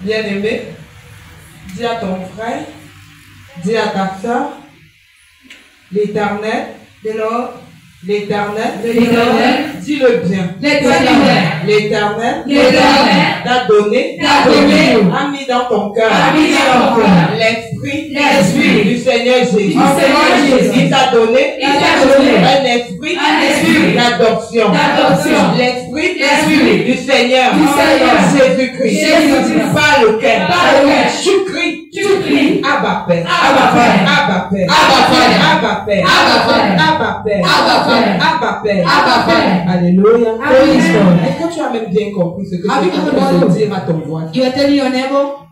Bien-aimé, dis à ton frère, dis à ta soeur, l'Éternel, l'Éternel, dis-le bien. L'Éternel t'a donné, a mis dans ton cœur l'esprit du Seigneur Jésus. Il t'a donné un esprit d'adoption. L'esprit du Seigneur Jésus-Christ. Pas lequel tu cries. Abba Père. Abba Père. Abba Père. Abba Père. Abba Père. Abba Père. Abba Père. Abba Père. Alléluia. Est-ce que tu as même bien compris ce que tu es en train de dire à ton voisin? You are telling your neighbor?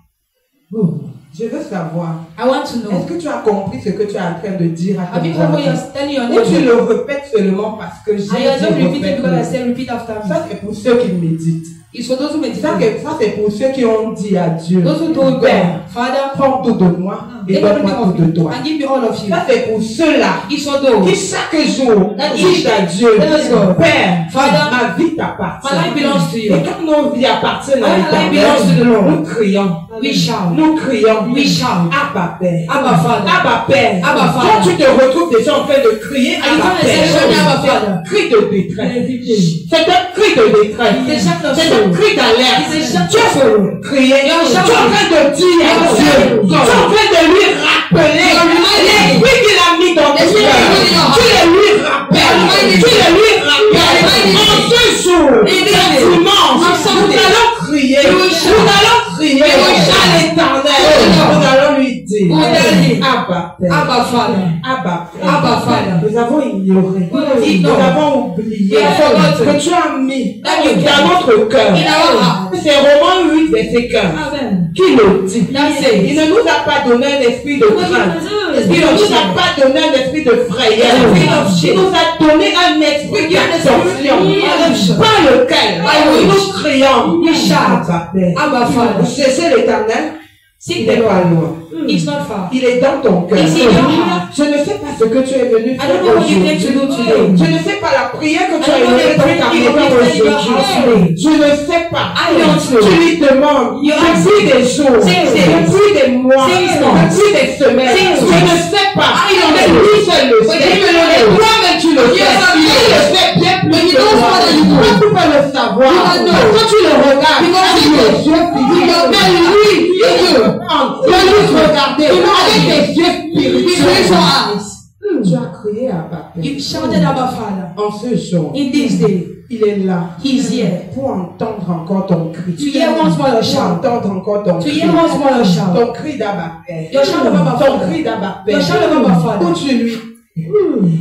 Je veux savoir. I want to know. Est-ce que tu as compris ce que tu es en train de dire à ton Have you heard what voisin? you're telling your Ou neighbor? tu le répètes seulement parce que j'ai I dit don't repeat it because I répète. said repeat after me. Ça c'est pour ceux qui méditent. It's for those who Ça meditate. c'est pour ceux qui ont dit à Dieu, Those who told Père, God, Father, prends tout de moi et take everything donne-moi of tout de me toi. and give me all of you. Ça c'est pour ceux-là It's for qui those. chaque jour That disent à Dieu, Let's go. Père, Father, ma vie my t'appartient. life belongs to you. Et quand nos vies appartiennent à My life belongs to the l'Éternel, Lord. nous crions. We shout. Nous crions. We shout. Abba Père. Abba Father. Abba Père. Abba Father. Quand tu te retrouves déjà en train de crier And you Abba come and say, Père, Abba c'est Father. un cri de détresse. C'est un cri de détresse. It's a shout of C'est un sorrow. cri d'alerte. It's a shout Tu of sorrow. es crier. Tu es You're en shouting. train de dire à You're Dieu. shouting. Tu es en train de lui rappeler You're reminding. l'esprit qu'il a mis dans ton L'esprit cœur. qu'il a mis dans ton Tu le lui rappelles. You're reminding. Tu le lui rappelles. You're reminding. En ce jour, In this ce day, dimanche, on nous Sunday, allons crier. we will shout. Nous allons crier We will shout. à l'Éternel. Oh. Nous allons lui dire. We will tell him. Abba Père. Abba Father. Abba Père. Abba Father. Nous avons ignoré. We Nous have avons oublié We have forgotten. que tu as mis That you dans notre cœur. In our heart. C'est Romains 8, verset 15. Amen. Qui le dit? That says. Il ne nous a pas donné un esprit de crainte. Il ne nous a pas donné un esprit de frayeur. Il nous a donné un esprit d'adoption. Par lequel nous crions. Abba Père. Abba Father. C'est l'Éternel. Seek Il the n'est pas Lord. loin. It's not far. Il est dans ton cœur. It's in your heart. Je ne sais pas ce que tu es venu I faire don't know what you aujourd'hui. came to do today. Je ne sais pas la prière que tu I as don't know élevée the dans prayer ta you maison have prayed in your aujourd'hui. house. Je ne sais pas. I don't know. Tu lui demandes You ask depuis des jours, Since days. depuis des mois, Since months. depuis des semaines. Since Je ne weeks. sais pas. I don't Mais know. lui seul le But sait. you know. Et toi-même tu le sais. Yes, I know. Il le sait bien But plus you que know toi. more than you know. Toi, tu peux le savoir. You know. Quand tu le regardes, Because avec you tes know. yeux physiques, You know. mais lui, il te lui regarder You know. avec tes yeux With spirituels. spiritual eyes. Tu as crié à Papa. You shouted Abba Father. En ce jour, In this day, il est là. He's here. Pour entendre encore ton cri. To hear once more your Pour shout. entendre encore ton To cri. hear once more your shout. Ton cri d'Abba Père. Your shout of Abba Ton Father. cri d'Abba Père. Your shout of Abba Father.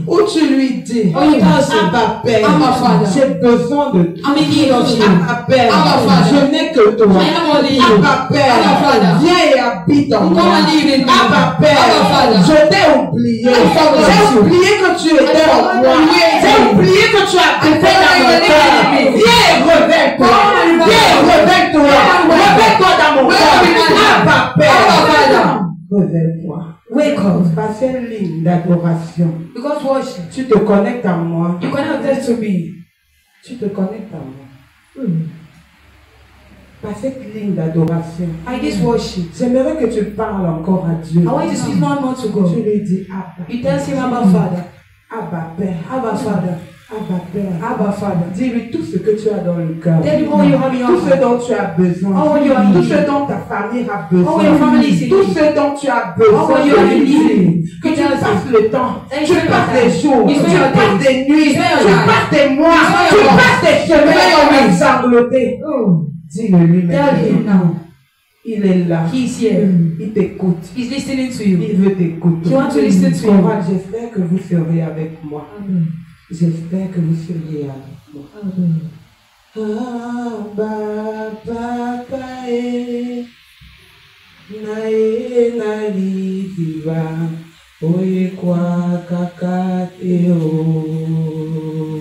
Où tu lui dis, Oh, you tell us. Abba Père, Abba Father. j'ai besoin de toi. I'm in need of you. Abba Père, Abba Father. je n'ai que toi. I am only you. Abba Père, Abba Father. viens et habite en Come moi. and live in me. Abba Père, Abba Father. je t'ai oublié. I forgot J'ai you. oublié que tu étais en forgot moi. you. J'ai oublié que tu as habité dans mon cœur. Viens et réveille-toi. Viens et réveille-toi. Réveille-toi dans mon cœur. Abba Père, réveille-toi. Wake up. Passe une ligne d'adoration. Because worship. Tu te connectes à moi. You connect to me. Tu te connectes à moi. Par cette ligne d'adoration. I just worship. J'aimerais que tu parles encore à Dieu. I want you to speak one more to Tu God. lui dis Abba. You tell him Abba Father. Abba Père. Abba Father. Abba Père. Abba Father. Dis-lui tout ce que tu as dans le cœur. Tell him all you have in your Tout ce heart. dont tu as besoin. All you are Tout in ce need. dont ta famille a All besoin. your family is in Tout need. ce dont tu as besoin. All you are in need. Que tu passes le temps. Thank Tu you. passes des jours. You Tu spend your passes days. des nuits. You spend Tu your time. passes des mois. You spend Tu your passes des semaines. spend your weeks. Sangloté. Dis-le-lui Tell him maintenant. now. Il est là. He's here. Il t'écoute. He's listening to you. Il veut t'écouter. He wants to listen to you. Chorale, j'espère que vous serez avec moi. J'espère que vous seriez avec moi. Abba papa e nae nali diva oye kwa kakate o.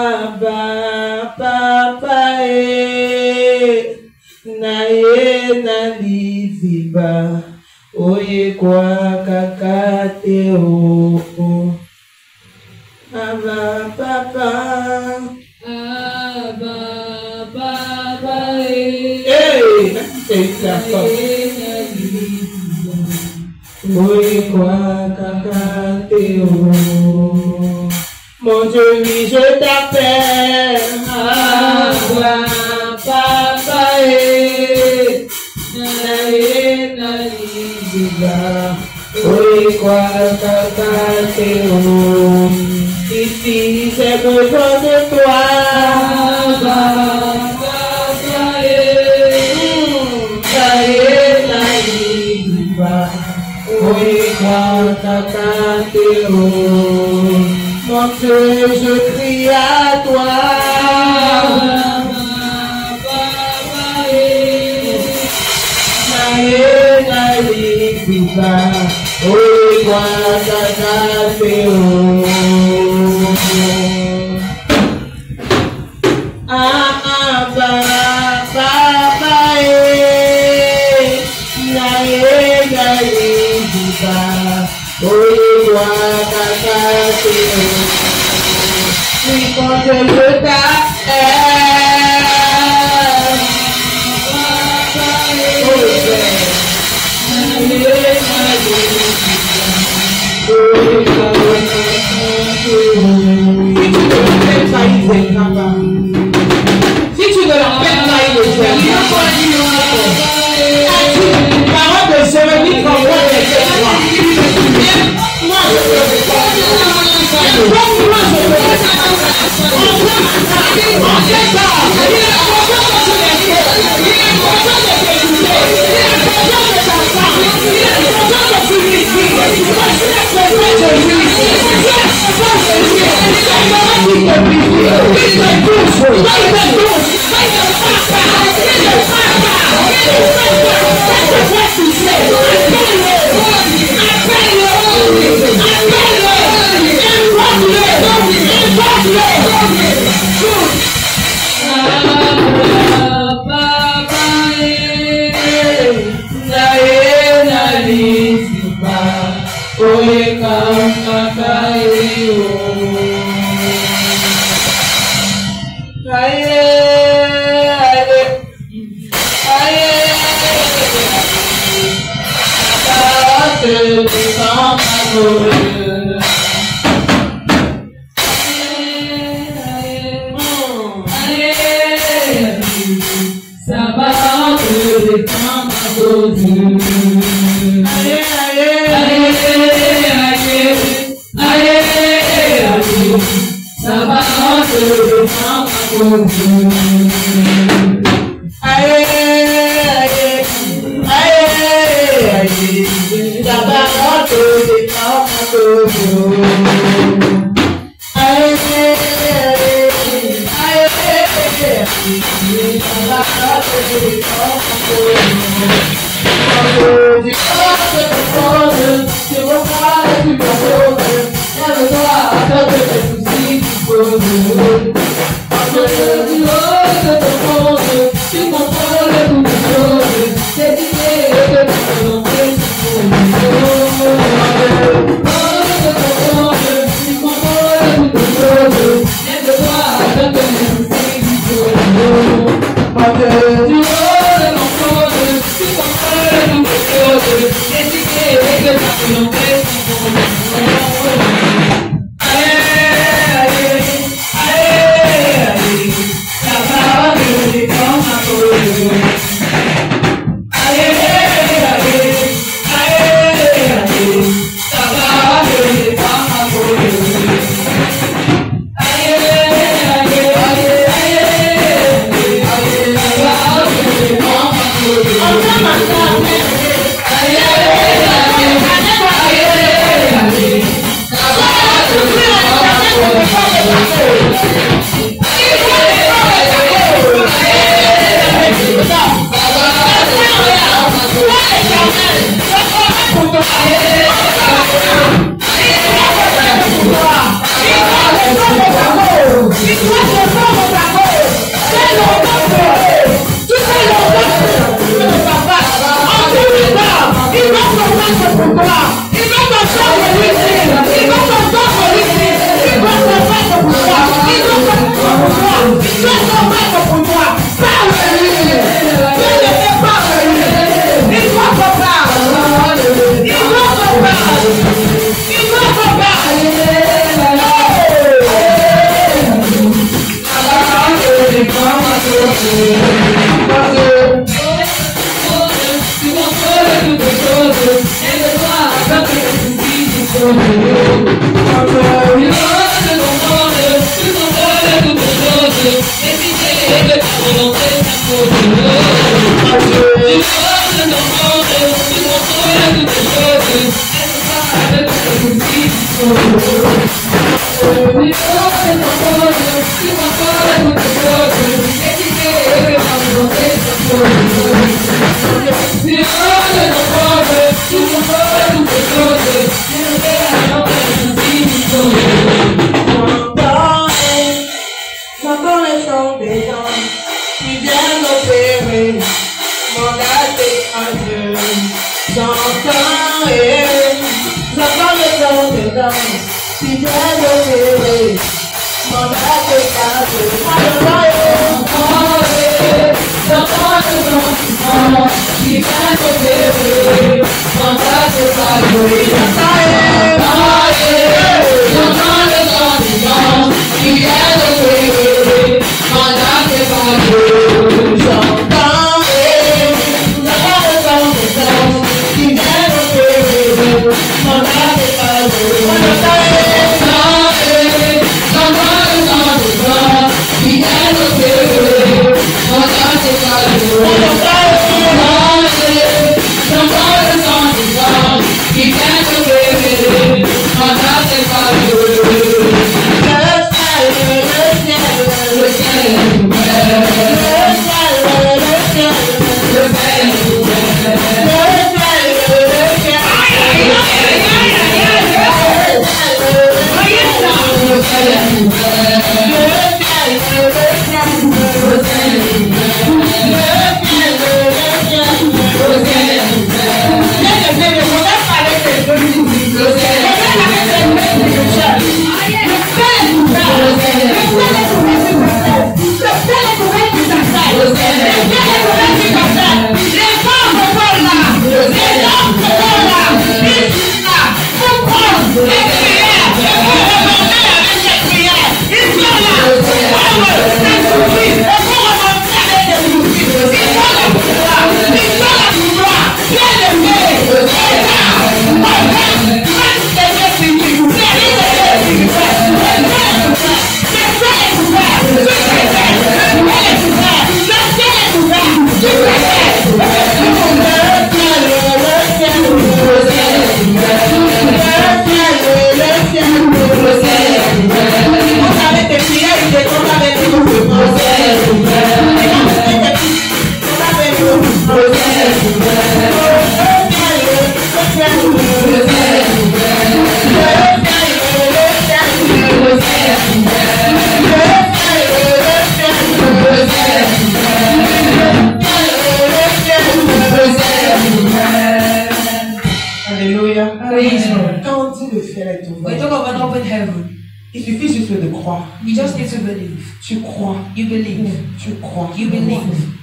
Abba papa e nae nali diva oye kwa kakate o. Abba papa, Abba Jacob. Oui, quoi, Kakateo. Mon Dieu, oui, je t'appelle. Abba, Papa, oui, quoi, Kakateo. Ici, j'ai besoin de toi. Abba, oui, moi, Kakateo. Mon Dieu, je crie à toi. Oui, moi, Kakateo. Oui, quand je si tu ne l'appelles pas, il est parole de Jérémie qu'on voit les moi, je Parle. J'entends le chant des gens qui viennent opérer mon âge étranger. J'entends le chant des gens qui viennent opérer mon âge étranger. J'entends le chant des gens qui viennent opérer mon âge étranger. J'entends le chant des gens qui viennent opérer mon âge étranger. J'entends le chant des gens qui viennent opérer mon âge étranger. J'entends le chant des gens qui viennent opérer mon âge étranger. J'entends le chant des gens qui viennent opérer mon âge étranger. Il suffit juste de croire. You just need to believe. Tu crois. You believe. Tu crois. You believe.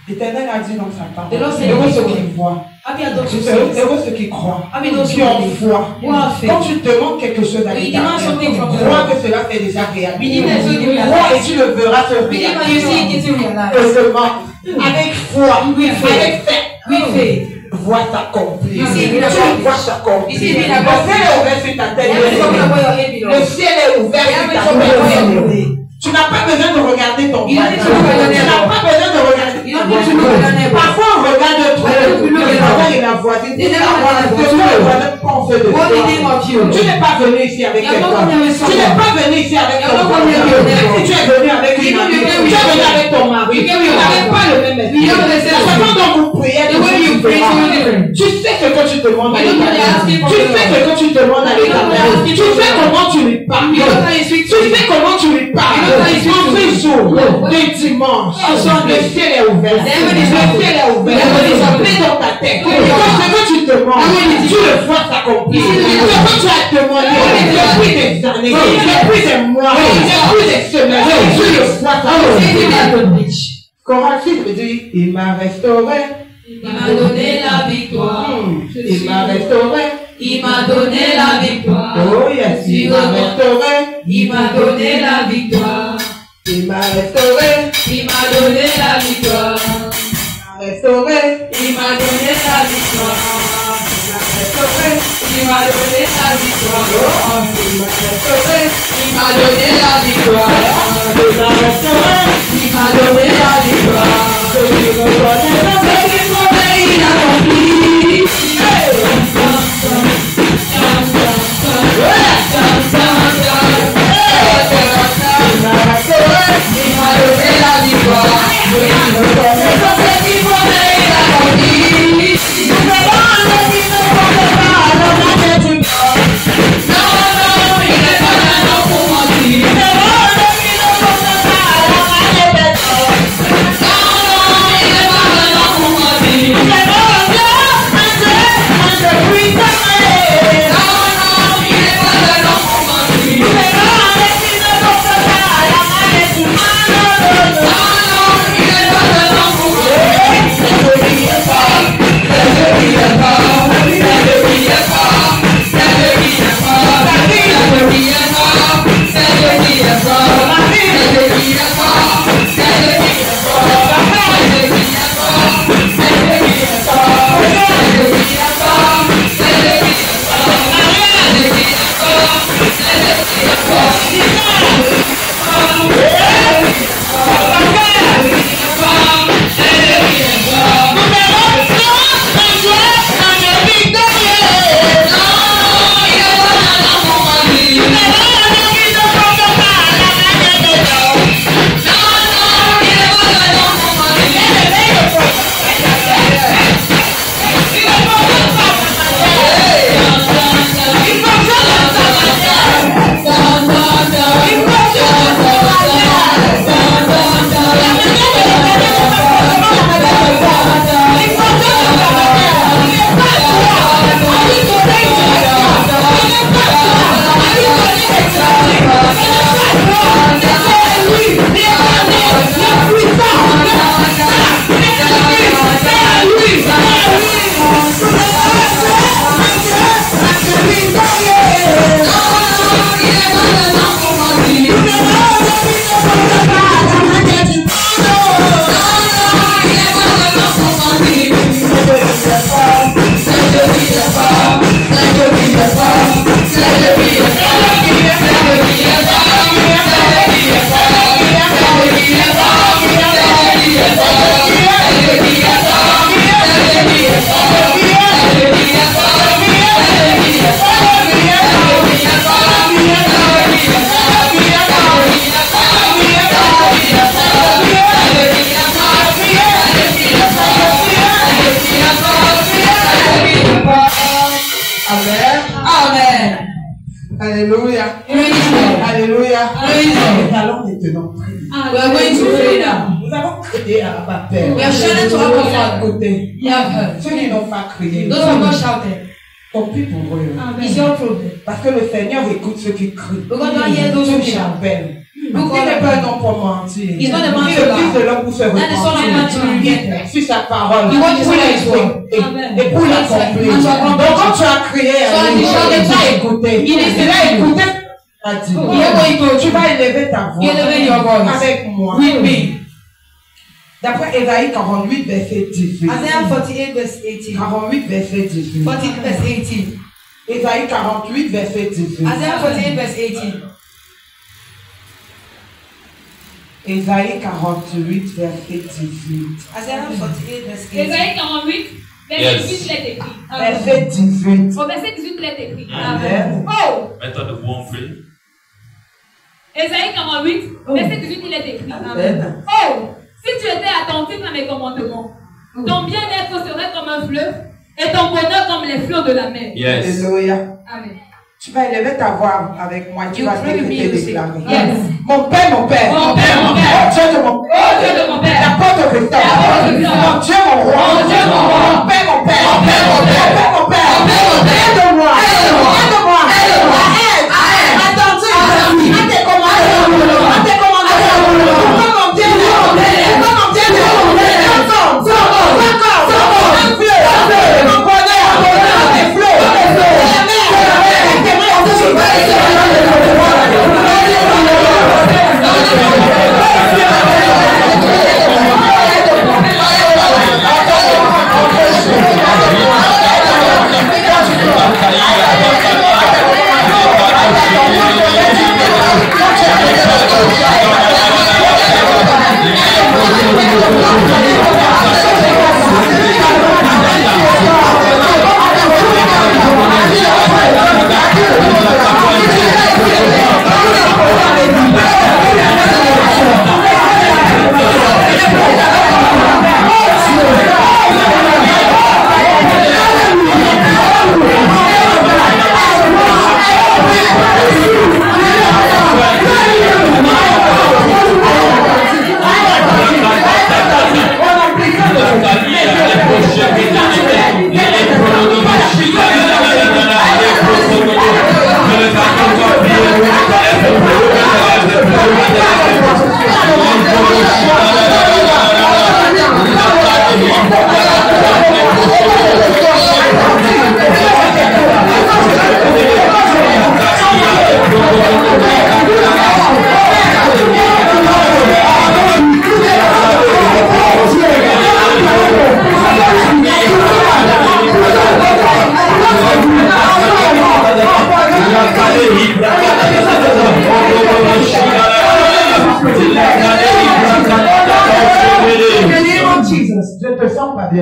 L'Éternel a dit dans sa parole. The Lord said, heureux ceux qui voient. Happy are those who see. Heureux ceux qui croient. Happy those Qui who en believe. foi. Who have faith. Quand tu demandes quelque chose à When you demand something l'Éternel, from the crois Lord, que cela fait déjà réalité. believe that you will Crois et realize. tu le verras se Believe and you see it into your life. Heureusement, avec foi, With faith. avec fait, With faith. vois t'accomplir. You see it Tu being vois accomplished. t'accomplir. You see it being Le accomplished. ciel est ouvert sur ta tête. Everything talking about your head Le belongs. ciel est ouvert sur ta tête. Tu n'as pas besoin de regarder ton You don't voisin. need to look at your Tu n'as neighbor. pas besoin de regarder You don't need to look at your neighbor. Parfois on regarde trop Why don't you look le at voisin your et la voisine. They never Tu want to go to le you. voisin pense de What toi. they think of you. Tu n'es pas venu ici avec You are not quelqu'un. coming with Tu someone. n'es pas venu ici avec You ton are not coming voisin. with your neighbor. Si tu es venu avec une You amie, came tu with es venu your avec ton mari. You Tu came with your n'avez husband. pas le même esprit. You don't have the same La façon dont vous priez, The way you pray is very different. tu sais ce que tu demandes à You don't really ask l'Éternel. him Tu for sais ce the que tu demandes à You don't really ask l'Éternel. him Tu for sais the comment tu lui parles. You know how you speak Tu to him. sais comment tu lui parles. You know how you speak to Un him. jour, Yeah. des dimanches, On Sunday. le ciel est ouvert. The heaven is Le open. ciel est ouvert. The heaven is open. Mets dans ta tête. Put your Quand ce que tu demandes, heaven is tu le vois s'accomplir. You see the Ce que tu as demandé depuis des années, depuis des mois, depuis des semaines, tu le vois s'accomplir. Coratique veut dire, il m'a restauré. Il m'a donné la victoire. Il m'a restauré. Il m'a donné la victoire. Oh yes, il m'a restauré. Il m'a donné la victoire. Il m'a restauré. Il m'a donné la victoire. Restauré. Il m'a donné la victoire. Restauré. Il m'a donné la victoire. Il m'a donné la victoire. Il m'a donné la victoire. Il a accompli. Alléluia. Alléluia. Nous allons maintenant prier. We are going to pray now. Nous allons crier à la paix. We are shouting to our God. Côté. Yeah. Ceux qui n'ont pas crié. Those who have not shouted. Tant pis pour eux. It's your problem. Parce que le Seigneur écoute ceux qui crient. Because God hears those who Ceux qui shout. l'appellent. Il n'est pas un homme pour mentir. He's not a man Il to est le fils de lie. l'homme pour se That is all I want to repentir. repent. Sur sa parole. You want to pray his word. Et pour l'accomplir. And to accomplish. Donc quand tu as crié à lui, il t'a écouté. Il a écouté. A dit. Tu vas élever ta voix avec moi. With me. D'après Ésaïe 48, verset 18. Isaiah 48 verse 18. 48, verset 18. 48 verse 18. Ésaïe 48, verset 18. Isaiah 48 verse 18. Ésaïe 48, verset 18. Isaiah 48 verse 18. Ésaïe 48, verset 18 l'est écrit. Verset 18. Au verset 18 l'est écrit. Amen. Oh! Mettons debout, on prie. Ésaïe 48, verset 18 il est écrit. Amen. Oh! Si tu étais attentif à mes commandements, ton bien-être serait comme un fleuve et ton bonheur comme les flots de la mer. Yes. Alléluia. Amen. Tu vas élever ta voix avec moi. Tu You vas pray with me, you say. déclarer. Yes. Mon Père, mon Père. Mon Père, mon Père. Oh Dieu de mon Oh Dieu de mon Père. La porte de Christophe. La porte de Christophe. Mon Dieu, mon roi. Mon Dieu, mon roi. Mon Père, mon Père. Mon Père, mon Père. Mon Père, mon Père. Mon Père, mon Père. Aide-moi. Aide-moi. Aide-moi. Aide-moi. Aide. Attentif. Attentif. À tes commandements. À tes commandements. Pourquoi mon Dieu? Pourquoi mon Dieu? Mon bonheur. Des flots. La mer.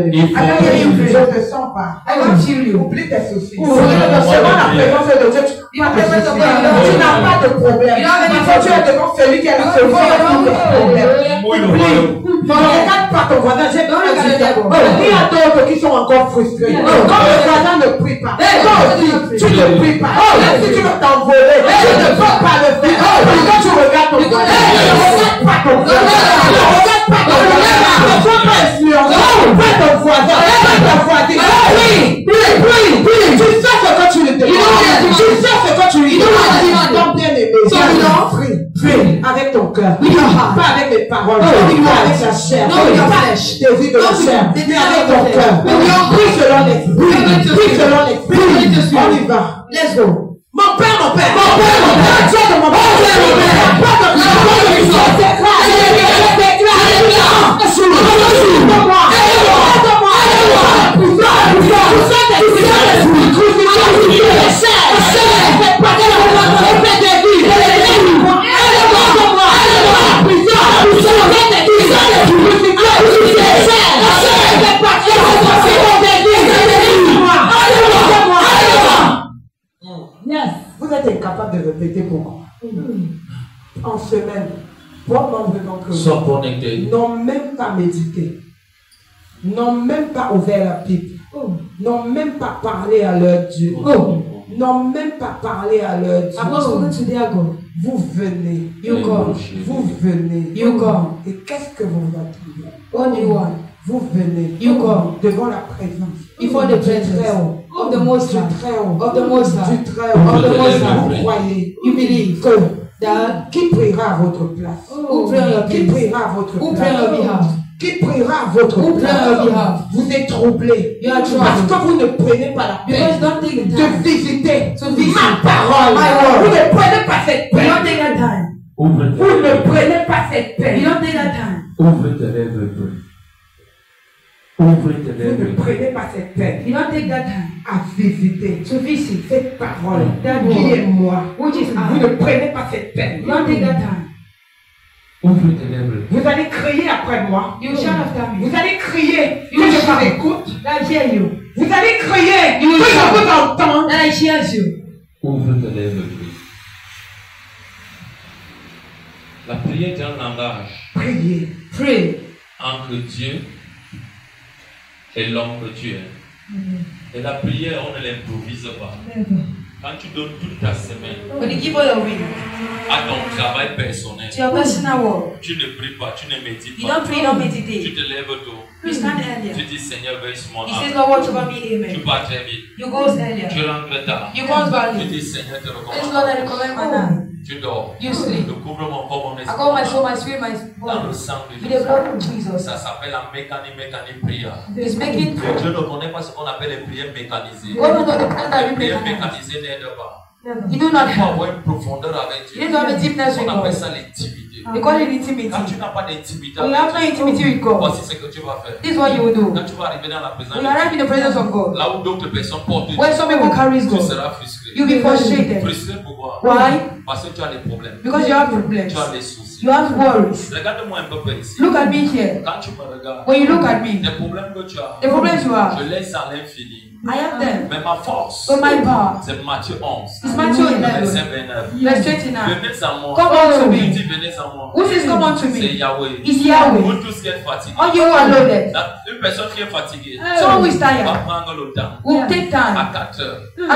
bien-aimé. Je ne te sens pas. Oublie tes soucis. Devant la présence de Dieu, tu n'as pas de problème. Quand tu es devant celui qui a la solution à tous tes problèmes. Oublie. Ne regarde pas ton voisin. J'ai pas le il y a d'autres qui sont encore frustrés. Quand le voisin ne prie pas, toi aussi, tu ne pries pas. Même si tu veux t'envoler, tu ne peux pas le faire. Quand tu regardes ton voisin, ne regarde pas ton voisin. Ne regarde pas ton voisin. Ne sois pas influencé. Pas ton voisin. Pas ta voisine. Prie. Tu sais ce que tu lui demandes. Tu sais ce que tu lui demandes. Ton bien-aimé. Prie avec ton cœur. Pas avec les paroles. Pas avec la chair. Pas désir de la chair. Mais avec ton cœur. Prie selon l'esprit. Prie selon l'esprit. On y va. Let's go. Mon père. Dieu de mon Vous êtes incapable de répéter pourquoi. En semaine, bon nombre d'entre vous n'ont même pas médité, n'ont même pas ouvert la Bible, n'ont même pas parlé à leur Dieu, n'ont même pas parlé à leur Dieu. Vous venez, vous venez, et qu'est-ce que vous attendez? Vous venez devant la présence. Il faut de présence. Of the Most High. Du très haut. Vous croyez, que qui priera à votre place? Qui priera à votre place? Qui priera à votre place? Vous êtes troublés parce que vous ne prenez pas la peine de visiter ma parole. Vous ne prenez pas cette peine. Vous ne prenez pas cette peine. Ouvre tes lèvres, ouvre tes Vous lèvres. ne prenez pas cette peine à visiter cette parole qui est moi. Vous ne prenez pas cette peine. Ouvre tes lèvres. Vous allez crier après moi. Vous allez crier que je vous écoute. Vous allez crier que je vous entende. Ouvre tes lèvres. La prière est un langage. Priez. Entre Dieu et l'homme que tu es. Et la prière, on ne l'improvise pas. Quand tu donnes toute ta semaine à ton travail personnel, tu ne pries pas, tu ne médites pas. Tu te lèves tôt. Tu dis Seigneur, veille mon âme. Tu pars très vite. Tu rentres tard. Tu dis Seigneur, te recommande. Tu dors. Je couvre mon corps, mon esprit dans le sang de Jésus. Ça s'appelle la mécanique prière. Dieu ne connaît pas ce qu'on appelle les prières mécanisées. Les prières mécanisées n'aident pas. Il faut avoir une profondeur avec Dieu. On appelle ça l'intimité. Quand tu n'as pas d'intimité avec Dieu, voici ce que tu vas faire. Quand tu vas arriver dans la présence de Dieu, là où d'autres personnes portent Dieu, tu seras frustré. Frustré pourquoi? Parce que tu as des problèmes. Tu as des soucis. Regarde-moi un peu par ici. Quand tu me regardes, les problèmes que tu as, je laisse à l'infini. Mais ma force, c'est Matthieu 11, verset 29. Venez à moi. Il dit venez à moi. C'est Yahweh. Vous tous qui êtes fatigués. Une personne qui est fatiguée va prendre le temps. À 4 heures. Il y a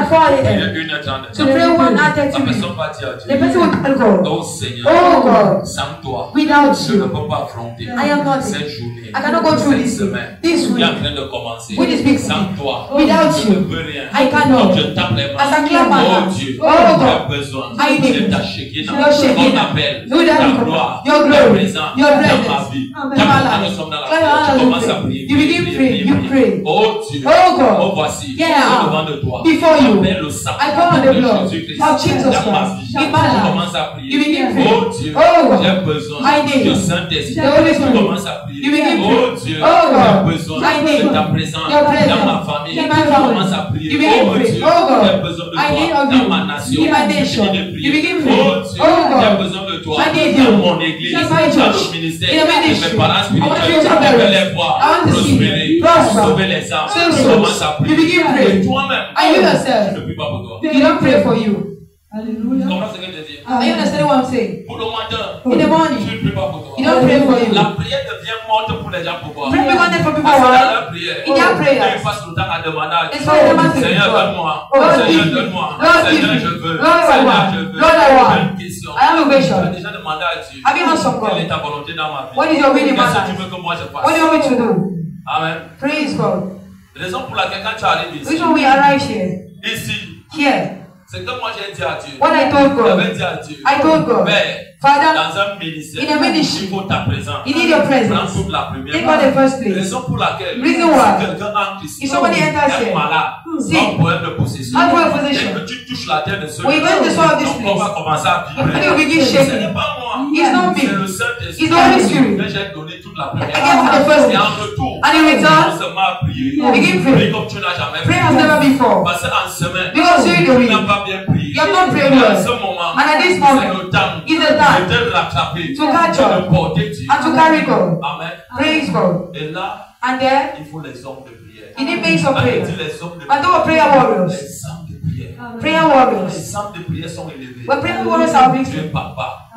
1h30. La personne va dire à Dieu, oh Seigneur, sans toi, je ne peux pas affronter cette journée, cette semaine qui est en train de commencer. Sans toi, je ne peux rien. Donc je tape les mains. Oh Dieu, j'ai besoin de ta Shekinah, ton appel, ta gloire, ta présence dans ma vie. Quand nous sommes dans la prière, tu commences à prier. Oh Dieu, oh voici, devant de toi, appelle le sang de Jésus-Christ dans ma vie. Tu commences à prier. Oh Dieu, j'ai besoin de Saint-Esprit. Tu commences à prier. Oh Dieu, j'ai besoin de ta présence dans ma famille. Commence à prier. Oh Dieu, j'ai besoin de toi dans ma nation. Oh Dieu, j'ai besoin de toi dans mon église, dans le ministère, de mes parents spirituels. Je veux les voir prospérer, sauver les âmes. Commence à prier. Et toi-même, tu ne pries pas pour toi. You don't pray for you. Tu comprends ce que je dis? Are you understanding what I'm saying? Pour le matin, In the morning, tu ne pries pas pour toi. you don't pray for you. La prière devient morte pour les gens. Pourquoi? Pray for people Parce que dans why? leur prière, In their prayers, ils passent le temps à demander à Dieu. it's for them to Seigneur, God. donne-moi. Lord, Seigneur, give me. donne-moi. Lord, give Seigneur, me. je veux. Lord, I Seigneur, want. je veux. Lord, I want. J'ai une question. I have a Tu question. as déjà demandé à Dieu. Have you asked from God? Quelle est ta volonté dans ma vie? What is your will in my Qu'est-ce que tu life? veux que moi je What do you fasse? want me to do? Amen. Praise God. Raison pour laquelle quand tu arrives The ici, reason we arrive here, ici, c'est que moi j'ai dit à Dieu. what I told God, J'avais dit à Dieu. I told God, Père, Father, dans un ministère, in a ministry, il faut ta présence. you need your Prends presence. toute la première Take all the first place. raison pour laquelle Reason why, si quelqu'un entre ici, if somebody enters est here, malade, see, un problème de possession, have a dès position. que tu touches la terre de ce When you go to the soil of this ton corps va place, commencer à your body will vibrer. begin Ce shaking. n'est pas moi, It's not me. c'est le Saint-Esprit. It's the Holy Spirit. Mais j'ai donné toute la première. I gave the first Et en place. retour, And in return, on se met à prier. begin praying. Prie comme tu n'as jamais Pray as prié. never before. Parce qu'en semaine, Because during the tu week, n'as pas bien prié. you have not prayed Et well. en ce moment, And at this c'est moment, le temps is the time de te rattraper, to catch de up porter Dieu. and to carry God. Amen. Praise God. Et là, And there, il faut les hommes de prière. you need mates of Quand prayer. je dis les hommes de And there were prayer warriors. les hommes de prière. Prayer Quand warriors. les hommes de prière sont élevés, When prayer warriors are Dieu victory. est papa.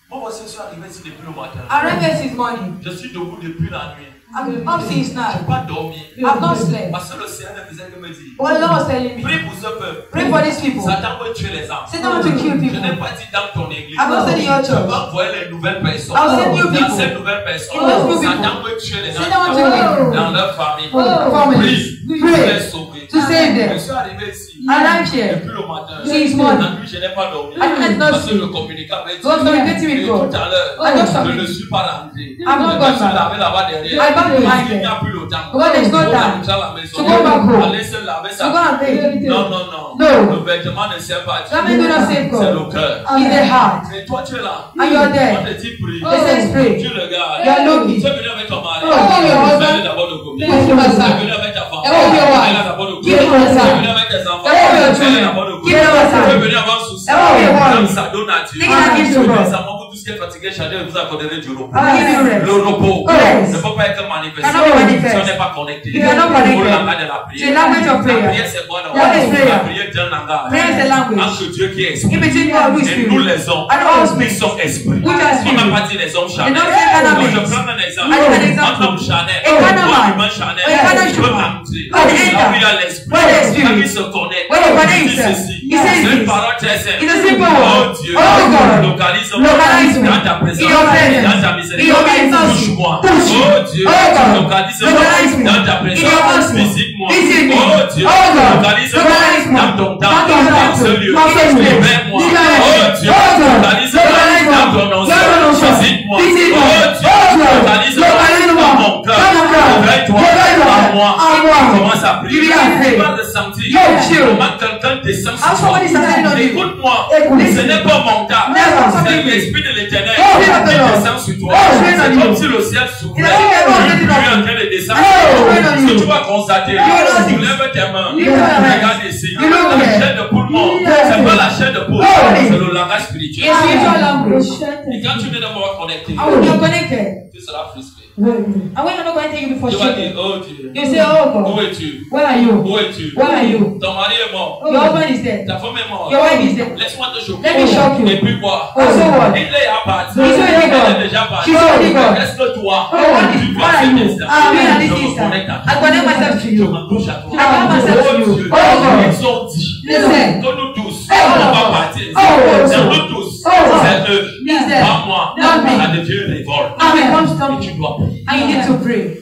Moi, voici, je suis arrivé ici depuis le matin. I read this morning. Je suis debout depuis la nuit. I'm up since Je now. n'ai pas dormi. I've not slept. Parce que le Seigneur me disait que me dit, What the Lord was telling me, prie pour ce peuple. pray for these people. Satan veut tuer les âmes. Satan wants to kill Je people. n'ai pas dit dans ton église. I've not said in your Tu church. vas envoyer les nouvelles personnes. I'll send new Dans people. ces nouvelles personnes, In those new people. Satan veut tuer les Satan wants to âmes kill dans leur famille. families. Prie pour Pray les sauver. to save Je them. suis arrivé ici. I arrived here Depuis le matin. since morning. La nuit, je n'ai pas dormi. I did not Parce que sleep. je communiquais avec God Dieu. communicating with Et God. tout à l'heure, I just je submit. ne suis pas rentré. I'm not Je gone me suis back. lavé là-bas derrière. I back behind Il n'y them. a plus le temps. Because there's no Pour time rentrer à la maison. to go back home. Aller se laver to go sa and pray. Non, non, non. No. Le vêtement ne sert pas à Dieu. Garment do not save C'est le God. cœur. It's the heart. Et toi, tu es là. And you're On there. te dit prie. They say pray. Tu regardes. You are looking. Tu es venu avec ton mari. Oh, give your husband. Tu es d'abord de copine. Give your husband. Tu es venu avec ta femme. Give your wife. Tu es d'abord de Give copine. your husband. Tu es venu avec tes enfants. Give your Tu es children. d'abord de copine. Give your husband. Tu es venu avoir un souci. Give your wife. Comme ça donne à Dieu. Take it and give to God. Ça manque tout ce qui est fatigué, chacun vous accorderez du repos. I'll give you rest. Le repos Yes. ne peut pas être manifesté Cannot be manifest. si on n'est pas connecté. You cannot connect Au them. langage de la It's a prière. language of La prayer. prière, c'est quoi? What is prayer? La prière est un langage. Prayer is a language. Entre Dieu qui est esprit. In between God who is Et spirit. nous les hommes, And all nous spirits. sommes esprits. Which are On n'a spirit. pas dit les hommes They charnels. don't say carnal Donc je men. prends un exemple. I give an example. Un homme charnel, A carnal man. un humain charnel, A carnal il peut human. entrer. Can enter. Là où il y a l'esprit, Where the spirit. quand il se connecte, When he connects il dit himself, ceci. he says C'est une this. parole très simple. It's a simple Oh word. Dieu, Oh God. localise-moi Localise-moi. dans ta présence, In your presence. dans ta In your miséricorde. presence. Touche-moi. Push. Oh Dieu, Oh God. localise-moi Localise-moi. dans ta In présence. your presence. Visite-moi. Visit me. Oh Dieu, Oh God. localise-moi Localise-moi. dans ton temps, Dans ton dans temps. ce lieu. Dans ce lieu. Libère-moi. Libère-moi. Oh Dieu, Oh God. localise-moi Localise-moi. dans ton onction. Dans ton onction. Visite-moi. Visite-moi. Oh Dieu, Oh God. localise-moi Localise-moi. dans mon cœur. Dans mon cœur. Réveille-toi Réveille-toi. en moi. En moi. Commence à prier. You will have faith. Tu vas le sentir. Yo, chill. Comment quelqu'un descend sur How somebody is standing on toi. you. Écoute-moi. Écoute. Ce n'est pas mon temps. Never. C'est l'esprit de l'éternel Oh, qui Lord. descend sur toi. Oh, je vais C'est dans comme you. si le ciel s'ouvrait. Il a dit, oh, je vais Lui dans est en you. train de descendre. Oh, je vais dans Ce que you. tu vas constater, will tu see. lèves tes mains. You will see. Regarde ici. You look La here. chair de poule, Yes. c'est pas la chair de poule. Oh. C'est le langage spirituel. It's spiritual language. Et quand tu viens de me connecter, And when you're connected, tu seras frustré. and when you're not going to take you before Tu vas dire, shaking, oh Dieu, you say, oh où God, es-tu? where are you? Où es-tu? Where are you? Ton mari est mort. Your husband is dead. Ta femme est morte. Your wife is dead. Laisse-moi te choquer. Let me shock you. Et puis quoi? Oh, so what? Il est à partir. He's already Il gone. est déjà parti. She's already gone. Est-ce que toi, Oh, tu what vois are cet you? instant? I'm here at Je this me instant. connecte à I toi. connect myself to Je you. me touche à toi. I connect myself to Oh you. Dieu, Oh God. ils ont dit Listen. que nous tous, Oh, on va God. partir. Oh, God. C'est nous tous. Oh, God. C'est eux. He's there. Pas moi. Not me. Ça devient une révolte. And it comes Et down tu dois prier. and you need to pray.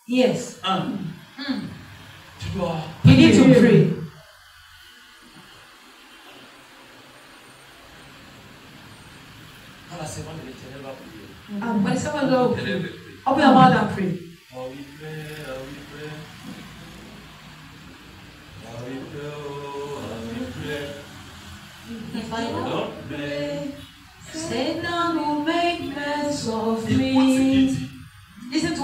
Yes. Tu dois. You need to pray. Quand la servante de l'Éternel va prier, When someone go, l'Éternel veut prier. open your mouth and pray. Oh oui, prie, oh oui, prie. Oh oui, prie, oh oui, prie. If I Don't pray. Satan will make mess of Écoute ce qu'il me. dit. Listen to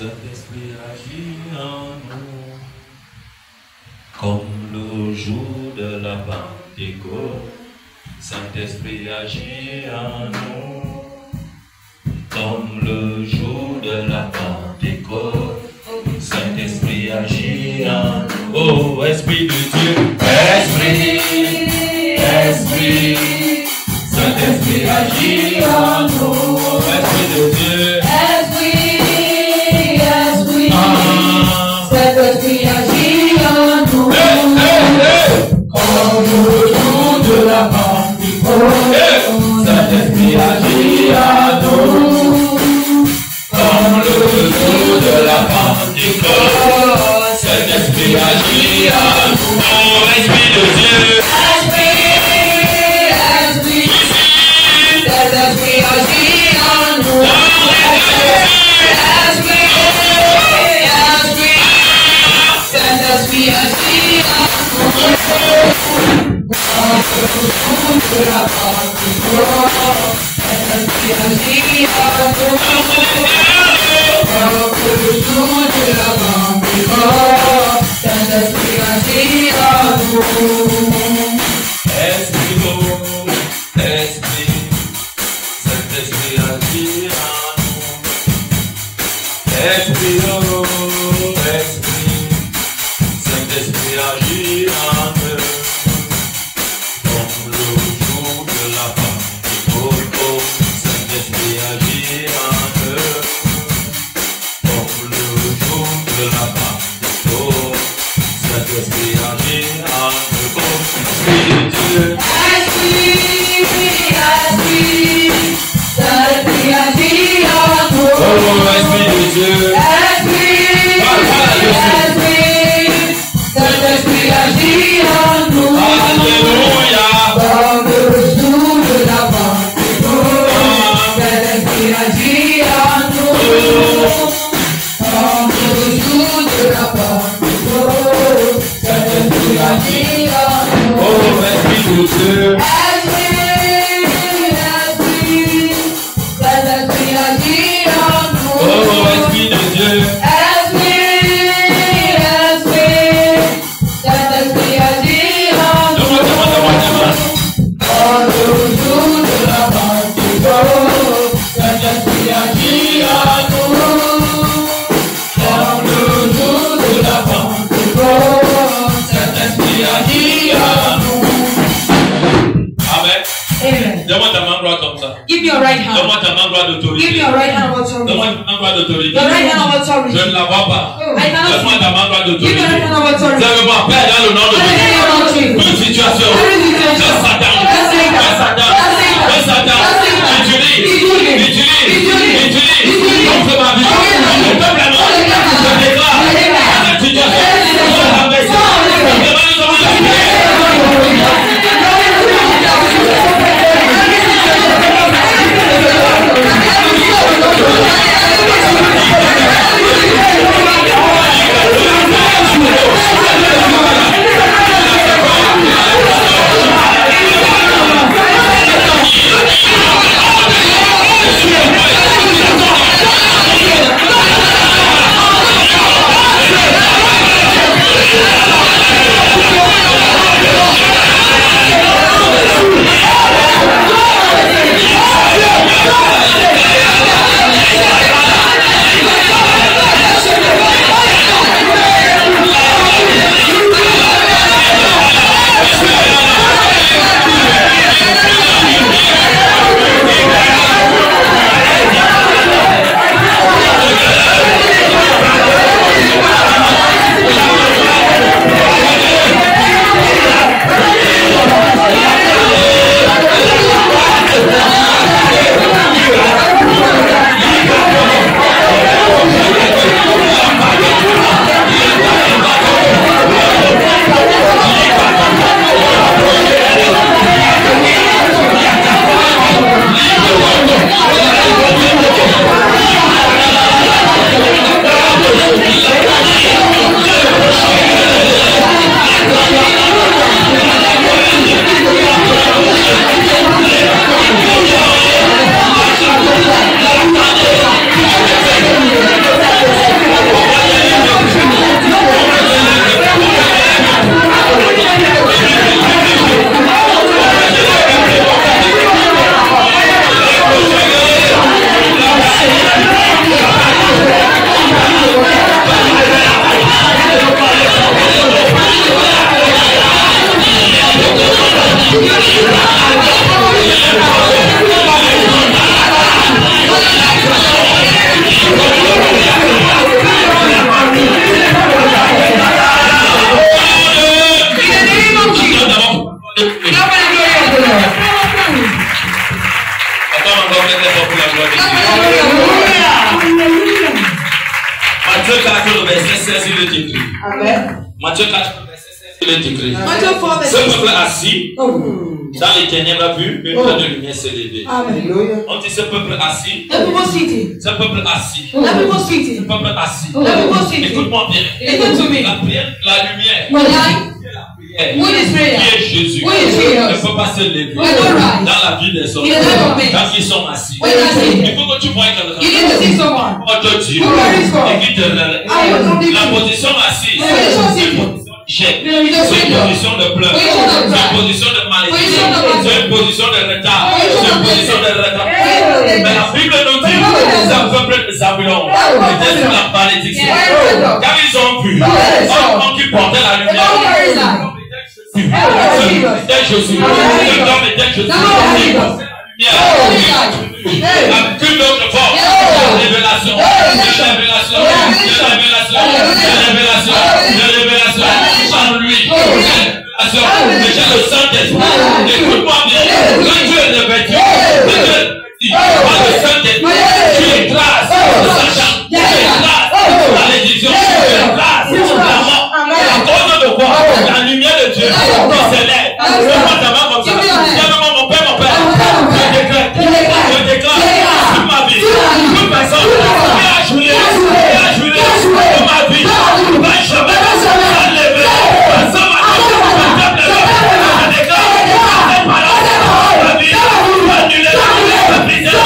Saint-Esprit agit en nous, comme le jour de la Pentecôte. Saint-Esprit agit en nous, comme le jour de la Pentecôte. Saint-Esprit agit en nous. Oh, Esprit de Dieu, Esprit, Esprit. Saint-Esprit agit en nous, Esprit de Dieu. Esprit, Esprit. Saint-Esprit agit en nous. Comme le jour de la Pentecôte. Saint-Esprit agit en nous. Comme le jour de la Pentecôte. Saint-Esprit agit en nous. Oh, Esprit de Dieu. Saint-Esprit agit en nous. Saint-Esprit agit en nous. Give me your right hand. Give me your right hand of authority. Your right hand of authority. Je ne la vois pas. Donne-moi ta main droite d'autorité. Give me your right hand of authority. Servez-moi, Père, dans le nom de Jésus. Toute situation de Satan. Utilise contre ma vie. Le peuple à moi. Je déclare cette situation. Matthieu 4, verset 16, il est écrit. Matthieu 4, verset 16, il est écrit. Ce peuple assis dans les ténèbres a vu une grande lumière se lever. On dit ce peuple assis. Ce peuple assis. Ce peuple assis. Écoute-moi bien. La prière, la lumière. Qui est Jésus ne peut pas se lever dans la vie des hommes quand ils sont assis. Il faut que tu vois quelqu'un pour te dire et qui te relève. La position assise, c'est une position d'échec, c'est une position de pleurs, c'est une position de malédiction, c'est une position de retard, c'est une position de retard. Mais la Bible nous dit c'est un peuple de Zabulon était sous la malédiction. Car ils ont vu un qui portait la lumière. C'était Jésus. Cet homme était Jésus. Une autre force. Révélation. En lui. Déjà le Saint-Esprit. Écoute-moi bien. Quand tu es revêtu, par le Saint-Esprit, tu écrases Satan. Tu écrases la malédiction. Tu écrases la mort. À cause de quoi? La lumière de Dieu qui s'élève. Fais-moi ta main comme ça. Dis-moi mon père, je déclare sur ma vie. Toute personne qui a joué dans ma vie, va jamais s'enlever. Personne je déclare cette parole, la vie, annulée, la prison,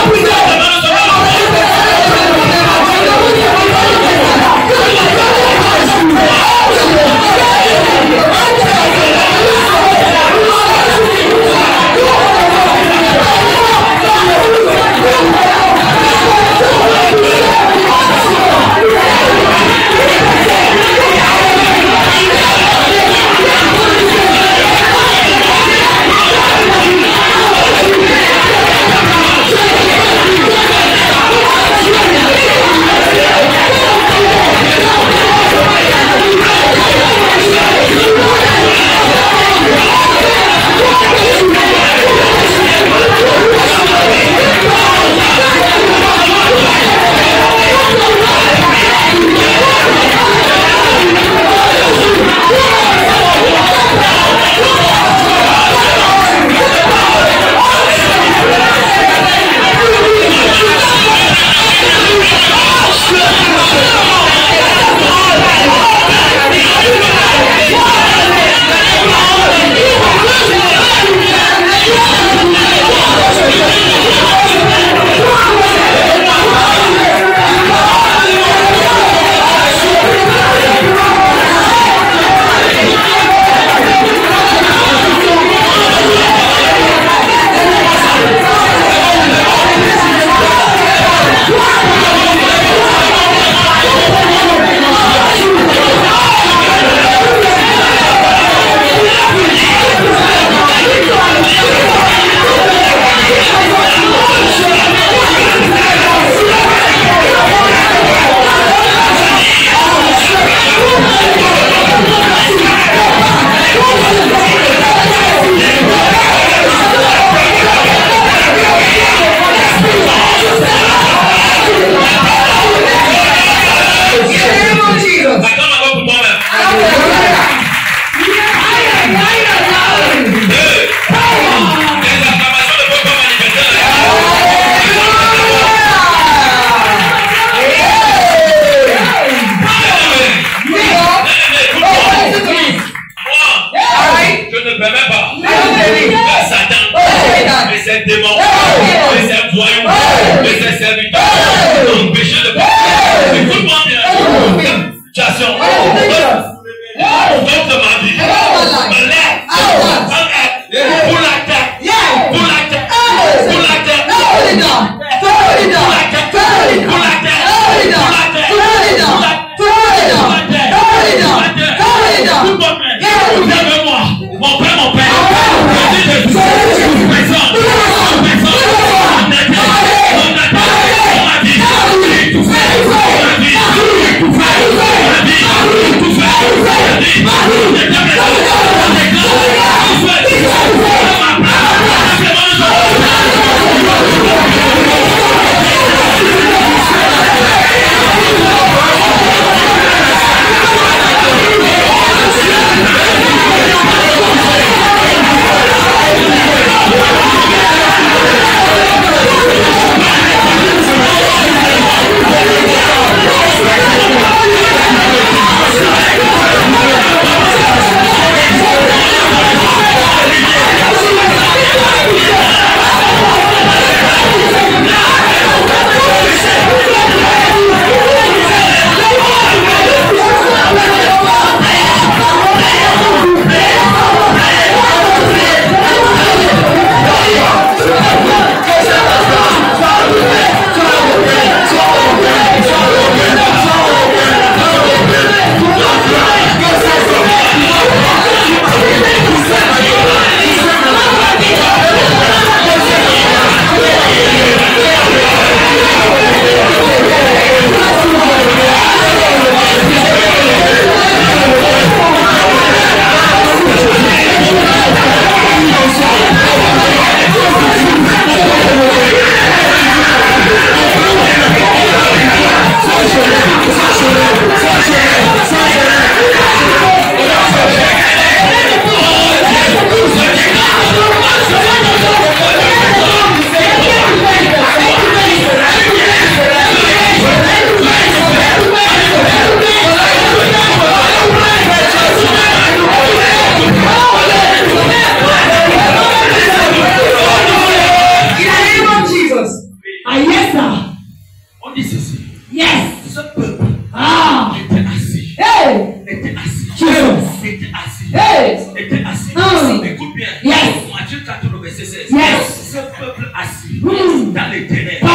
verset 16. Yes. Ce peuple assis dans les ténèbres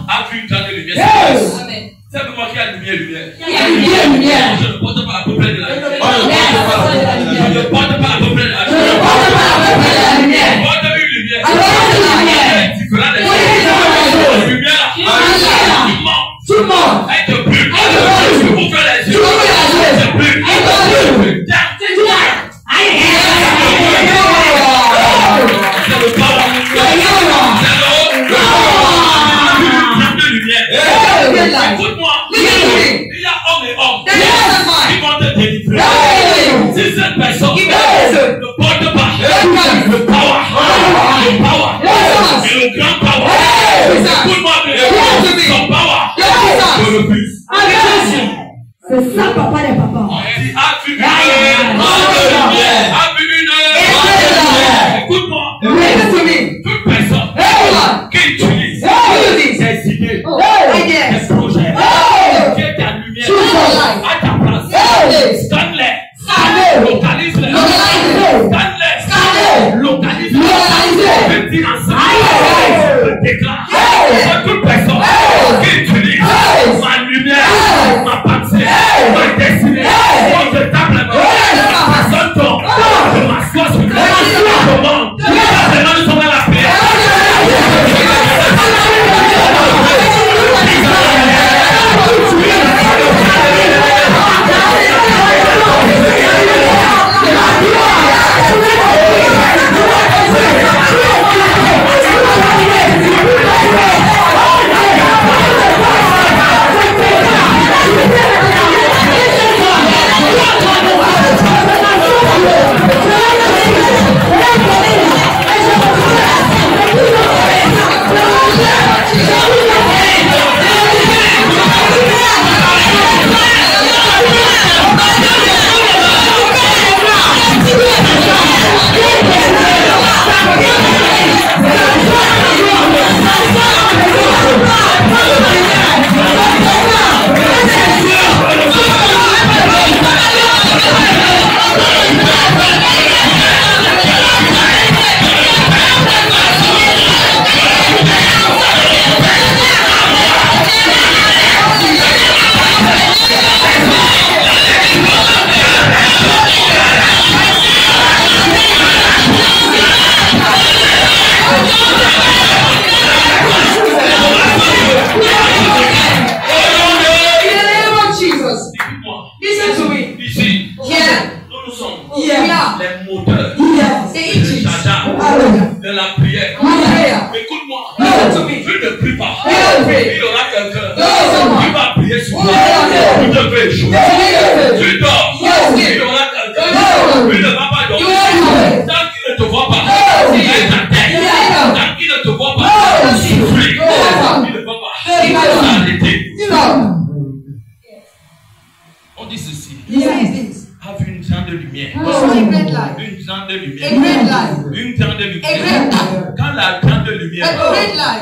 a vu une grande lumière. Amen. C'est moi qui a lumière. Lumière. Je ne porte pas à peu près de la lumière. Je ne porte pas à peu près de la lumière. ne porte pas à peu près de la lumière. Je porte une lumière. Différent des lumière. Tout le monde. Elle te brûle. Tu ouvres les yeux. Elle te brûle. C'est le power. Écoute-moi. Il y a hommes et hommes qui vont te délivrer. Si cette personne ne porte pas le power et le grand power, écoute-moi bien, son power, je refuse. C'est ça, papa des papas. Écoute-moi, toute personne qui utilise ses idées, ses projets, qui est ta lumière, à ta place, scanne-les, localise-les, scanne-les, localise-les, mettez ensemble, déclare, toute personne qui utilise ma lumière, ma pensée, ma destinée, confortablement, personne tombe, je m'assois sur le monde, nous sommes à la paix.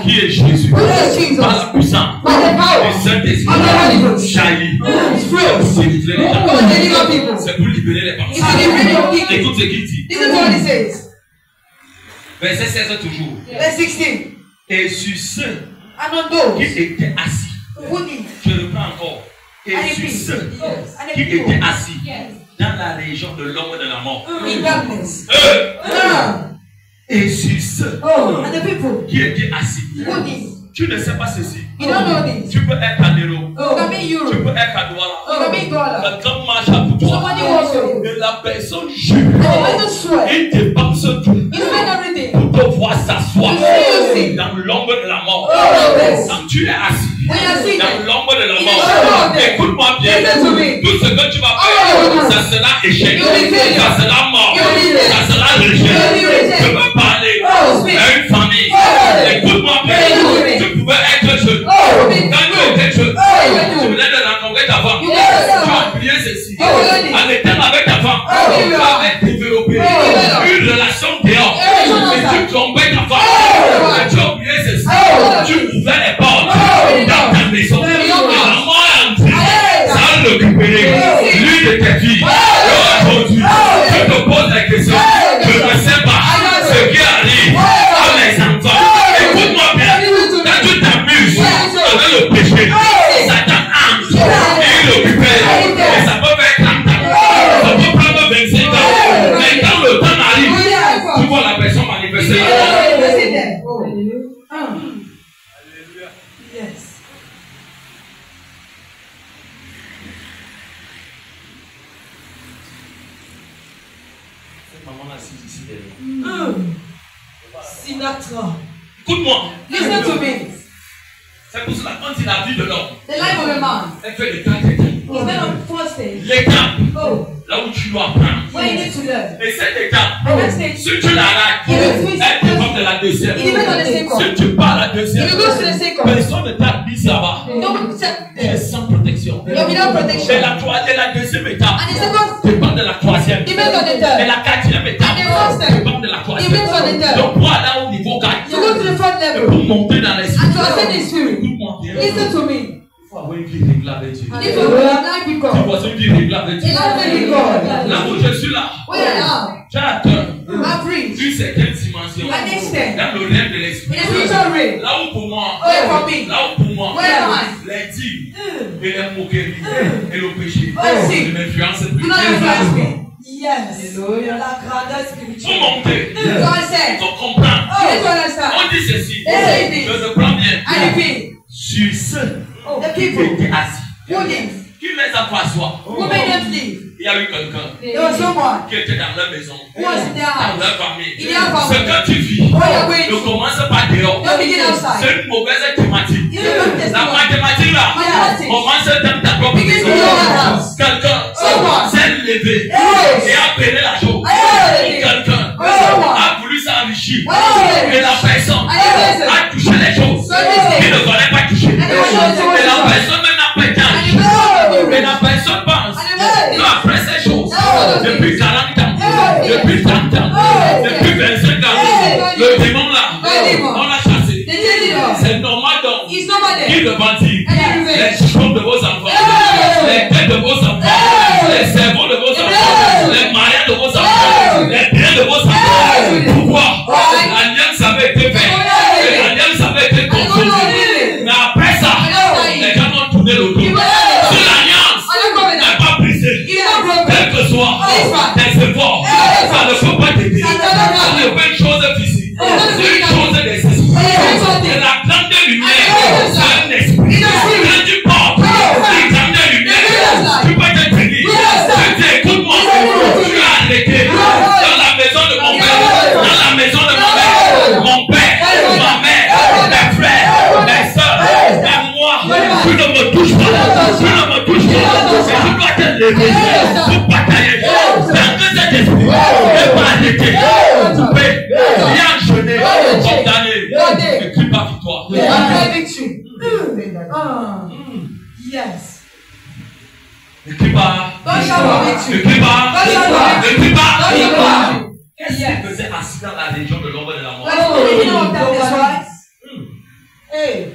Qui est Jésus? Par la puissance du Saint-Esprit jaillit. C'est pour libérer les personnes. Écoute ce qu'il dit. Verset 16 toujours. Et sur ceux qui étaient assis. Je reprends encore. Et sur ceux qui étaient assis dans la région de l'homme de la mort. Et sur ceux qui étaient assis. Tu ne sais pas ceci. Tu peux être à Nero. Tu peux être à Douala. La grande marche à pour toi. Et la personne jure. Il dépense tout pour te voir s'asseoir dans l'ombre de la mort. Quand tu es assis dans l'ombre de la mort, écoute-moi bien. Tout ce que tu vas faire, ça sera échec. Ça sera mort. Ça sera rejet. Je veux parler à une famille. Écoute-moi bien. Tu pouvais être jeune. Quand tu étais jeune, tu venais de rencontrer ta femme. Tu as oublié ceci. En étant avec ta femme, tu avais développé une relation dehors. Et tu trompais ta femme. Tu as oublié ceci. Tu ouvrais les portes dans ta maison. Et la mort est entrée. Ça a récupéré l'une de tes filles. Et aujourd'hui, je te pose la question. Je ne sais pas. famille, à mes enfants. Écoute-moi bien. Quand tu t'amuses avec le péché, Satan entre et il occupait. Et ça peut faire 30 ans. Ça peut prendre 25 ans. Mais quand le temps arrive, tu vois la personne manifester. Sinatra. Écoute-moi. Listen to me. C'est pour cela qu'on dit la vie de l'homme. The life of a man Elle fait l'étape d'étape. is made of 4 stages. L'étape, Oh, là où tu dois apprendre. where you need to learn. Et cette étape, And that stage, si tu la rates, elle dépend de la deuxième. it depends on the second. Si tu pars à la deuxième, If you go to the second, personne ne t'a mis là-bas. don't Tu es sans protection. you're without Et protection. la deuxième étape And the second dépend de la troisième. depends on the Et third. la quatrième étape And the fourth step dépend de la troisième. depends on the third. Donc pour aller au niveau 4, You go to the fourth et level pour monter dans l'esprit, and to ascend in spirit. écoute-moi bien. Listen to me. Il faut avoir une vie réglée avec Dieu. You need to live with Tu God. dois avoir une vie réglée avec Dieu. A life with God. Là où je suis là, Where I am, j'ai atteint I've reached une certaine dimension an extent dans le règne de in l'esprit. a spiritual realm. Là où pour moi, Where for me, là où pour moi, where am I? les dîmes et les moqueries et le péché Oh, si. ne m'influencent plus. Do not influence me. Yes. La grandeur Faut spirituelle. monter, God il said, faut comprendre. you need to understand. On dit ceci, Say this. je te prends bien. I repeat, Sur ceux the qui people étaient assis, who live, qui les a pas soi. who made them live, Il y a eu quelqu'un there was someone qui était dans leur maison, who was in their dans house. leur famille. In their Ce family. que tu vis What you're going ne through. commence pas dehors. Don't begin outside. C'est une mauvaise thématique. You don't know La testimony. mathématique là, Mathematics. commence dans ta propre Begin maison. with your own house. Quelqu'un Someone. s'est levé Yes. et a payé la chose. Yes. Quelqu'un Someone. a voulu s'enrichir Yes. et la personne Yes. a touché les choses So this qu'il ne is- fallait pas toucher. And the person who Et la was- personne même n'a pas été And enrichie. the person Et la personne pense Yes. non, après ces choses, Yes. depuis 40 ans, Yes. depuis 30 ans, Yes. depuis 25 ans, Yes. le démon là, Le démon. on l'a chassé. They did it all. C'est normal donc. He's nobody. Il le bâtit. And he Les revenge. chiffres de vos enfants, Yes. les têtes de vos enfants, Yes. les cerveaux de vos enfants, Yes. les mariages de vos enfants, Yes. les biens de vos enfants. Yes. Pourquoi? Yes. L'alliance avait été faite. Yes. Et l'alliance avait été confondue. Yes. Mais après ça, Yes. les gens ont tourné le dos. Yes. Si l'alliance And the covenant. n'est pas brisée, It is not broken. quel que soit Yes. tes efforts, Yes. ça ne peut pas t'aider. Ça ne peut pas. Ce n'est pas une chose physique, Yes. c'est une chose d'esprit. Yes. Et la grande lumière, Yes. c'est un esprit. Yes. Quand tu portes Yes. la grande lumière, Yes. tu peux te tenir. Yes. Tu dis, écoute-moi, Yes. tu as arrêté Yes. dans la maison de mon père, Yes. dans la maison de mon père, mon père, Yes. ma mère, mes frères, mes soeurs, et moi, tu ne me touches pas, tu ne me touches pas, et tu dois te lever pour batailler. Dans que cet esprit n'est pas arrêté, tu peux bien jeûner, condamner, et crie pas victoire. And victory. Yes. Ne crie pas, Don't shout for ne victory. crie pas, ne crie pas. Don't shout for victory. Qu'est-ce qui faisait assis dans la région de l'ombre de la mort? What's the meaning of that? That's right. Hey.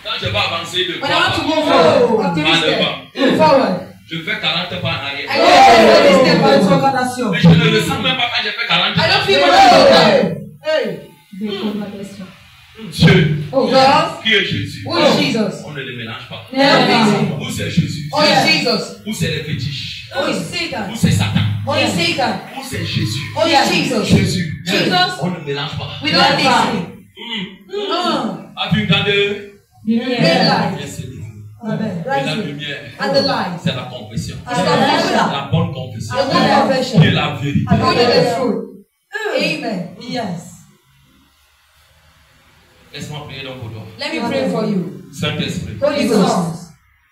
Quand je vais avancer de When I want to go pas, forward, activity forward. je fais 40 pas en I arrière. don't feel this step Pas by une step. condamnation. Mais je ne le sens même pas quand j'ai fait 40 I don't pas. feel it. Hey. Dieu, Oh God, qui est Jésus? who is Jesus? On ne le mélange pas. Never. Où c'est Jésus? Oh is Jesus? Où c'est les fétiches? Oh is Satan? Où c'est Satan? Oh is Satan? Où c'est Jésus? Oh is Jesus? Jésus. Jesus? On ne mélange pas. We don't mix it. As-tu une grande Red light Yes, c'est Amen. et la lumière, and the light. c'est la confession. It's confession. La bonne confession. The good confession. Qui est la vérité. Good is the truth. Amen. Yes. Laisse-moi prier donc pour toi. Let me pray for you. Saint-Esprit, Holy Ghost,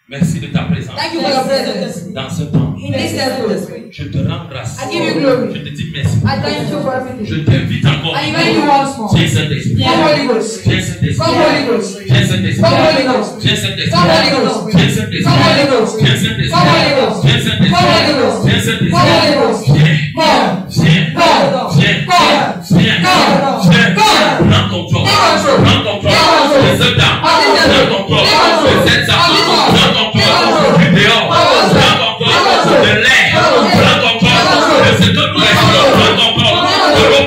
merci de ta présence thank you for your presence dans ce temps. in this temple. Je te rends grâce. I give you glory. Je te dis merci. I thank you for Je everything. t'invite encore. I invite you once more. Viens Saint-Esprit. Come Holy Ghost. Viens Saint-Esprit. Come Holy Ghost. Viens Saint-Esprit. Come Holy Ghost. Viens Saint-Esprit. Come Holy Ghost. Viens Saint-Esprit. Come Holy Ghost. Viens Saint-Esprit. Come Holy Ghost. Viens Saint-Esprit. Come Holy Ghost. Viens Saint-Esprit. Come Holy Ghost. Viens. Come. Viens. Come. Viens. Come. Viens. Come. Viens. Come. Prends contrôle. Take control. Prends contrôle. Take control. De ce temps. Prends contrôle. De cette temps. Prends contrôle. Du dehors. Prends contrôle. De l'air. Prends contrôle. De ce que nous respirons. Prends contrôle. De l'eau.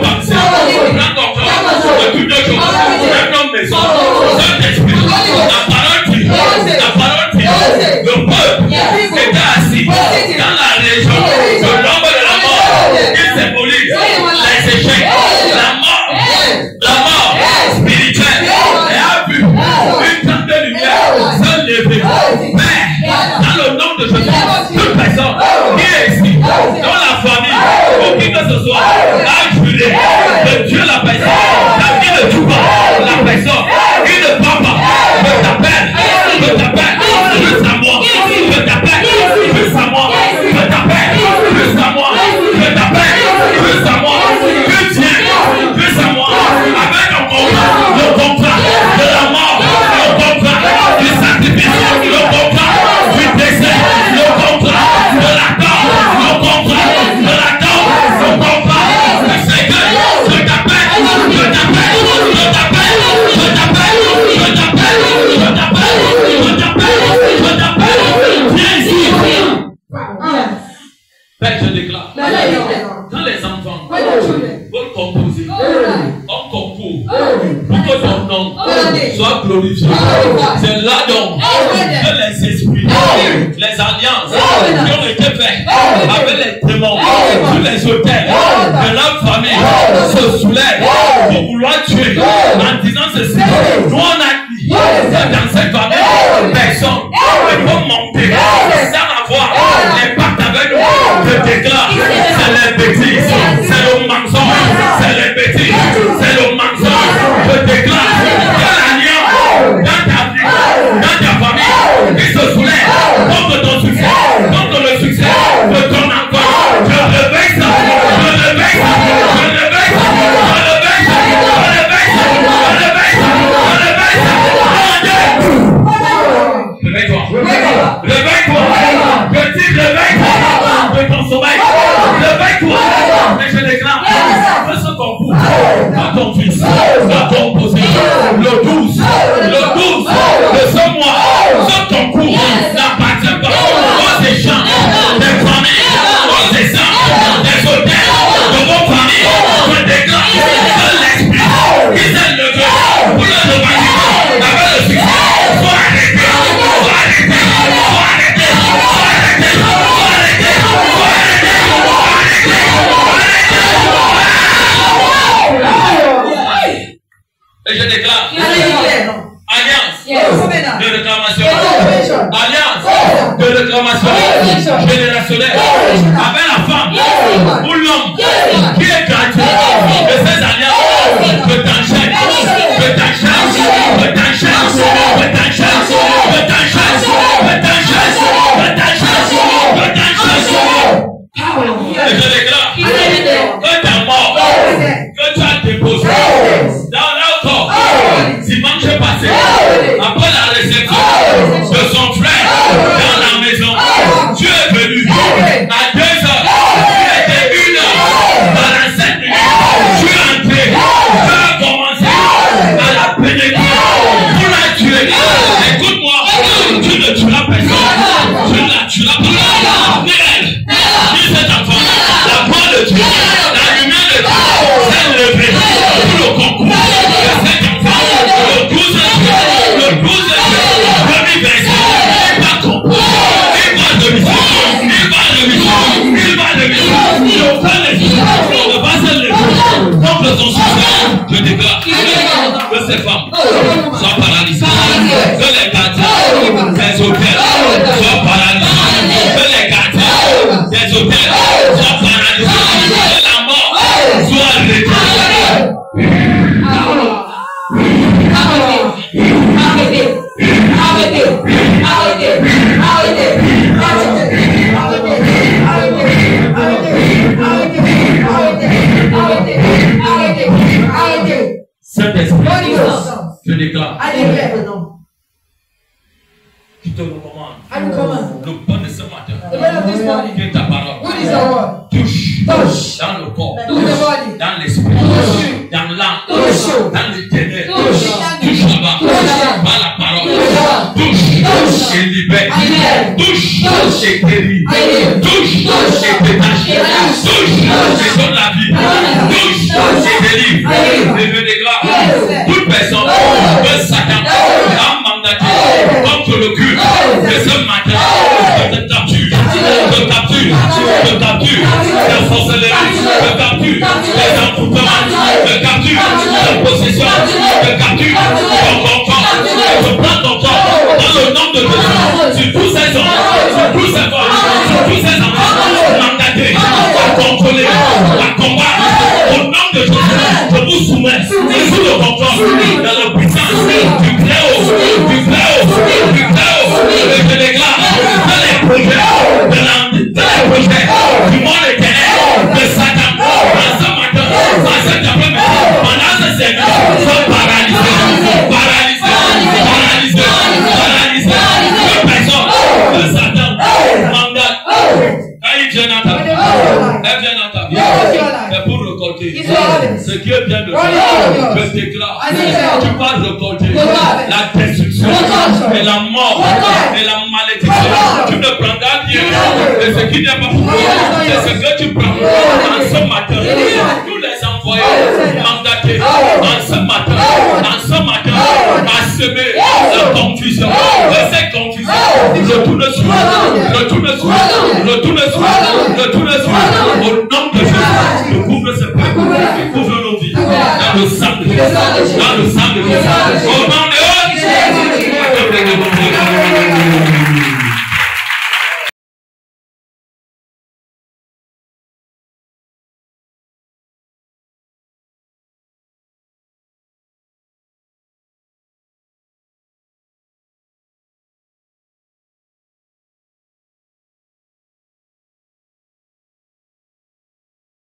composer un concours pour que ton nom soit glorifié. C'est là donc que les esprits, les alliances qui ont été faites avec les démons sur les autels de la famille se soulèvent pour vouloir tuer en disant ceci. Nous on a dit dans cette famille, personne ne peut monter sans avoir les pactes avec nous. Je déclare, c'est les bêtises, c'est le mensonge, c'est les bêtises, c'est le mensonge. Je déclare que l'alliance dans ta vie, dans ta famille, il se soulève contre ton succès, contre le succès de ton enfant. Je réveille ça, je réveille ça, je réveille ça, je réveille ça, je réveille ça, je réveille ça, je réveille ça. Réveille-toi, réveille-toi, je dis réveille-toi de ton sommeil, réveille-toi, et je déclare que ce concours dans ton fils, dans ton position, le 12 de ce mois, ce concours n'appartient pas aux échanges des familles, aux échanges des hôtels de vos familles. Je déclare que l'esprit qui s'est levé pour le revendiquer avec le succès soit arrêté, soit arrêté, soit arrêté, soit arrêté, soit arrêté, soit arrêté, et je déclare alliance de réclamation, alliance de réclamation générationnelle avec la femme ou l'homme qui est gratuit de ces alliances. Je t'enchaîne, je t'enchaîne, je t'enchaîne, je t'enchaîne, je t'enchaîne, je t'enchaîne, je t'enchaîne. Et je déclare que ta mort, que tu as déposé dans leur corps dimanche passé, après la réception de son frère dans la maison, tu es venu à 2 heures, il était 1 heure, dans la 7 minutes, tu es entré, tu as commencé à la pénétrer pour la tuer. Écoute-moi, tu ne tueras personne, tu ne la tueras pas. Dis cet enfant, la voix de Dieu, la lumière de Dieu s'est levée pour le concours de cet enfant. Le 12 juillet, 2025, il va comprendre, il va de mission, il va de mission, il va de mission. Je fais les choses, on ne va se lever contre son succès. Je déclare que ces femmes soient paralysées, que les gardiens des hôtels soient paralysés, que les gardiens des hôtels soient paralysés, que la mort soit arrêtée. Saint-Esprit, je déclare, je te recommande le bon de ce matin, que ta parole touche dans le corps, dans l'esprit, dans l'âme, dans les ténèbres, touche là-bas, par la parole, touche et libère, touche et guérit, touche et détache, touche et donne la vie, touche et délivre. Et je déclare, toute personne que Satan a mandaté contre le culte de ce matin, je te capture, je capture, je capture la sorcellerie, je capture les envoûtements, je capture la possession, je capture ton confort, je prends ton corps dans le nom de Jésus, sur tous ces hommes, sur tous ces femmes, sur tous ces enfants, mandatés à contrôler, à combattre, au nom de Jésus, je vous soumets sous le contrôle de la puissance du Très-Haut, du Très-Haut, du Très-Haut, et je déclare que les projets du monde éternel de Satan, en ce matin, en cet après-midi, pendant ce service, sont paralysés, paralysés, paralysés, paralysés. Toute personne de Satan mandate, quand il vient dans ta vie, elle vient dans ta vie, c'est pour récolter ce qui est bien de toi. Je déclare, tu vas récolter la destruction et la mort et la malédiction. Tu ne prendras rien de ce qui n'est pas pour toi, de ce que tu prends en ce matin. Tous les envoyés arrêté. En ce matin, à semer la confusion. Cette confusion, retourne sur nous. Au nom de Jésus, nous couvre ce peuple, couvre nos vies. Dans le sang de Jésus.